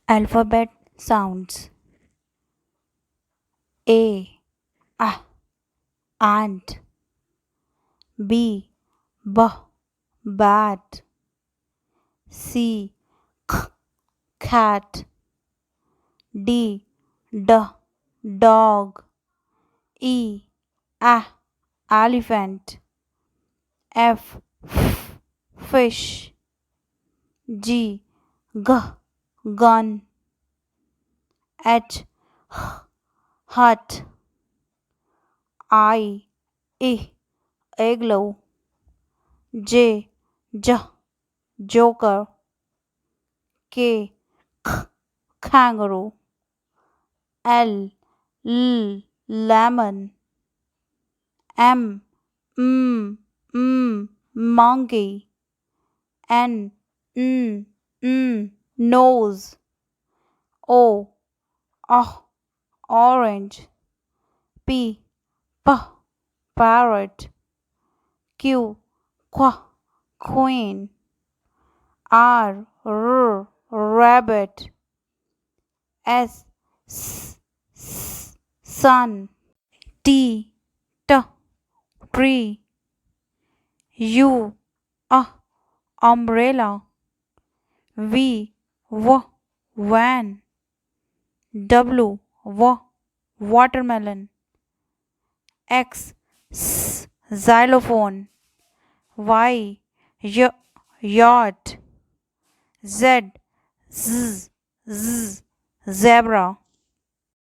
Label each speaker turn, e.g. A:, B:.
A: Alphabet sounds: A, ant. B, bat. C, cat. D, dog. E, elephant. F, fish. G, gun. H, hut. I, igloo. J, joker. K, kangaroo. L, lemon. M, monkey. N, nose. O, orange. P, parrot. Q, queen. R, rabbit. S, sun. T, tree. U, umbrella. V, van. W, watermelon. X, xylophone. Y, yacht. Z, zebra.